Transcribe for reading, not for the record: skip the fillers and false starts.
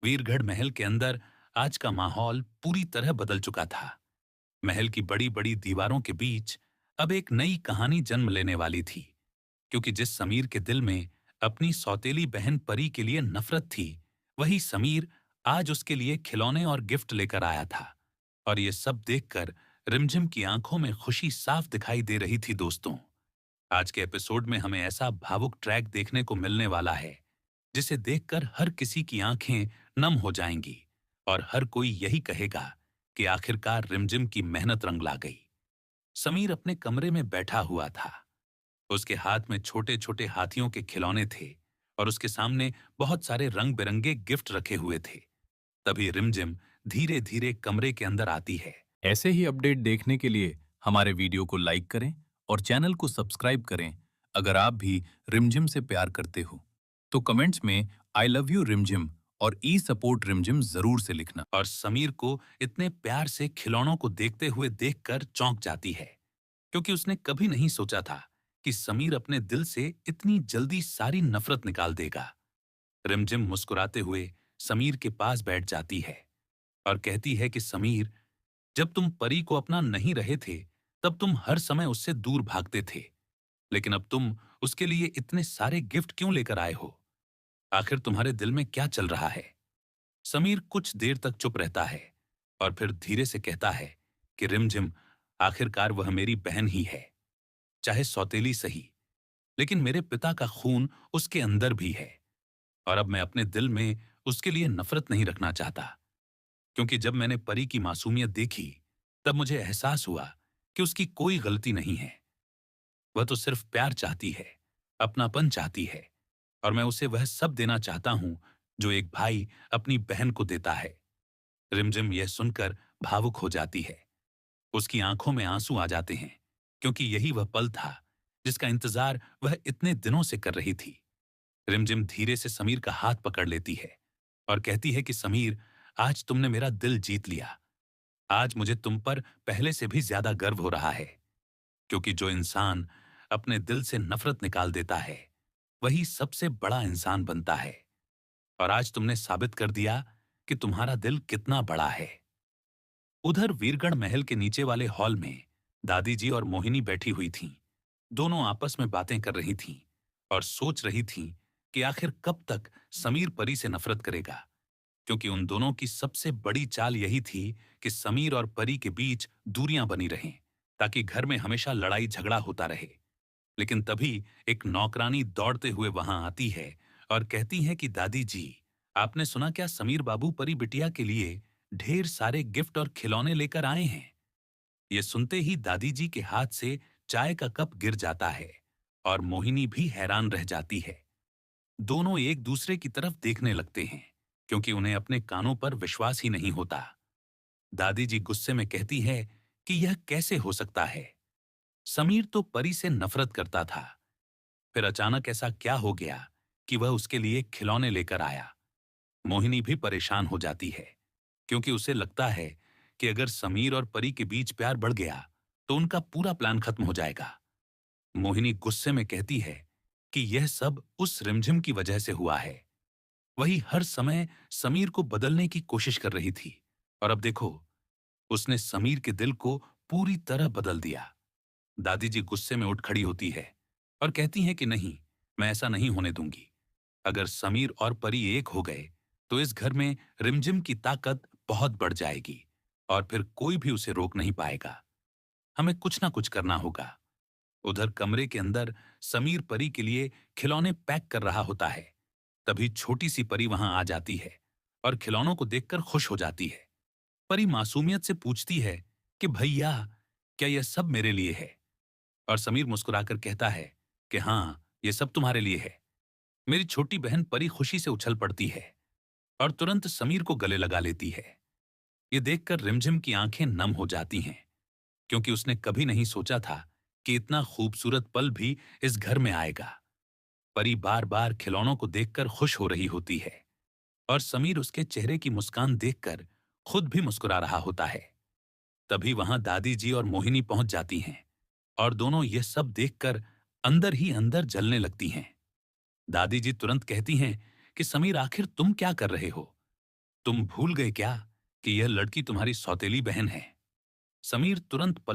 वीरगढ़ महल के अंदर आज का माहौल पूरी तरह बदल चुका था। महल की बड़ी बड़ी दीवारों के बीच अब एक नई कहानी जन्म लेने वाली थी, क्योंकि जिस समीर के दिल में अपनी सौतेली बहन परी के लिए नफरत थी, वही समीर आज उसके लिए खिलौने और गिफ्ट लेकर आया था। और ये सब देखकर रिमझिम की आंखों में खुशी साफ दिखाई दे रही थी। दोस्तों, आज के एपिसोड में हमें ऐसा भावुक ट्रैक देखने को मिलने वाला है जिसे देखकर हर किसी की आंखें नम हो जाएंगी और हर कोई यही कहेगा कि आखिरकार रिमझिम की मेहनत रंग ला गई। समीर अपने कमरे में बैठा हुआ था। उसके हाथ में छोटे छोटे हाथियों के खिलौने थे और उसके सामने बहुत सारे रंग बिरंगे गिफ्ट रखे हुए थे। तभी रिमझिम धीरे धीरे कमरे के अंदर आती है। ऐसे ही अपडेट देखने के लिए हमारे वीडियो को लाइक करें और चैनल को सब्सक्राइब करें। अगर आप भी रिमझिम से प्यार करते हो तो कमेंट्स में आई लव यू रिमझिम और ई सपोर्ट रिमझिम जरूर से लिखना। और समीर को इतने प्यार से खिलौनों को देखते हुए देखकर चौंक जाती है, क्योंकि उसने कभी नहीं सोचा था कि समीर अपने दिल से इतनी जल्दी सारी नफरत निकाल देगा। रिमझिम मुस्कुराते हुए समीर के पास बैठ जाती है और कहती है कि समीर, जब तुम परी को अपना नहीं रहे थे, तब तुम हर समय उससे दूर भागते थे, लेकिन अब तुम उसके लिए इतने सारे गिफ्ट क्यों लेकर आए हो? आखिर तुम्हारे दिल में क्या चल रहा है? समीर कुछ देर तक चुप रहता है और फिर धीरे से कहता है कि रिमझिम, आखिरकार वह मेरी बहन ही है, चाहे सौतेली सही, लेकिन मेरे पिता का खून उसके अंदर भी है। और अब मैं अपने दिल में उसके लिए नफरत नहीं रखना चाहता, क्योंकि जब मैंने परी की मासूमियत देखी, तब मुझे एहसास हुआ कि उसकी कोई गलती नहीं है। वह तो सिर्फ प्यार चाहती है, अपनापन चाहती है, और मैं उसे वह सब देना चाहता हूं जो एक भाई अपनी बहन को देता है। रिमझिम यह सुनकर भावुक हो जाती है। उसकी आंखों में आंसू आ जाते हैं, क्योंकि यही वह पल था जिसका इंतजार वह इतने दिनों से कर रही थी। रिमझिम धीरे से समीर का हाथ पकड़ लेती है और कहती है कि समीर, आज तुमने मेरा दिल जीत लिया। आज मुझे तुम पर पहले से भी ज्यादा गर्व हो रहा है, क्योंकि जो इंसान अपने दिल से नफरत निकाल देता है, वही सबसे बड़ा इंसान बनता है। और आज तुमने साबित कर दिया कि तुम्हारा दिल कितना बड़ा है। उधर वीरगढ़ महल के नीचे वाले हॉल में दादी जी और मोहिनी बैठी हुई थीं। दोनों आपस में बातें कर रही थीं और सोच रही थीं कि आखिर कब तक समीर परी से नफरत करेगा, क्योंकि उन दोनों की सबसे बड़ी चाल यही थी कि समीर और परी के बीच दूरियां बनी रहें, ताकि घर में हमेशा लड़ाई झगड़ा होता रहे। लेकिन तभी एक नौकरानी दौड़ते हुए वहां आती है और कहती है कि दादी जी, आपने सुना क्या, समीर बाबू परी बिटिया के लिए ढेर सारे गिफ्ट और खिलौने लेकर आए हैं। ये सुनते ही दादी जी के हाथ से चाय का कप गिर जाता है और मोहिनी भी हैरान रह जाती है। दोनों एक दूसरे की तरफ देखने लगते हैं, क्योंकि उन्हें अपने कानों पर विश्वास ही नहीं होता। दादी जी गुस्से में कहती है कि यह कैसे हो सकता है? समीर तो परी से नफरत करता था, फिर अचानक ऐसा क्या हो गया कि वह उसके लिए खिलौने लेकर आया? मोहिनी भी परेशान हो जाती है, क्योंकि उसे लगता है कि अगर समीर और परी के बीच प्यार बढ़ गया, तो उनका पूरा प्लान खत्म हो जाएगा। मोहिनी गुस्से में कहती है कि यह सब उस रिमझिम की वजह से हुआ है। वही हर समय समीर को बदलने की कोशिश कर रही थी, और अब देखो, उसने समीर के दिल को पूरी तरह बदल दिया। दादी जी गुस्से में उठ खड़ी होती है और कहती हैं कि नहीं, मैं ऐसा नहीं होने दूंगी। अगर समीर और परी एक हो गए, तो इस घर में रिमझिम की ताकत बहुत बढ़ जाएगी और फिर कोई भी उसे रोक नहीं पाएगा। हमें कुछ ना कुछ करना होगा। उधर कमरे के अंदर समीर परी के लिए खिलौने पैक कर रहा होता है। तभी छोटी सी परी वहां आ जाती है और खिलौनों को देखकर खुश हो जाती है। परी मासूमियत से पूछती है कि भैया, क्या यह सब मेरे लिए है? और समीर मुस्कुराकर कहता है कि हाँ, ये सब तुम्हारे लिए है। मेरी छोटी बहन परी खुशी से उछल पड़ती है और तुरंत समीर को गले लगा लेती है। ये देखकर रिमझिम की आंखें नम हो जाती हैं, क्योंकि उसने कभी नहीं सोचा था कि इतना खूबसूरत पल भी इस घर में आएगा। परी बार बार खिलौनों को देखकर खुश हो रही होती है और समीर उसके चेहरे की मुस्कान देखकर खुद भी मुस्कुरा रहा होता है। तभी वहां दादी जी और मोहिनी पहुंच जाती हैं और दोनों ये सब देखकर अंदर ही अंदर जलने लगती हैं। दादी जी तुरंत कहती हैं कि समीर, आखिर तुम क्या कर रहे हो? तुम भूल गए क्या कि यह लड़की तुम्हारी सौतेली बहन है? समीर तुरंत पलट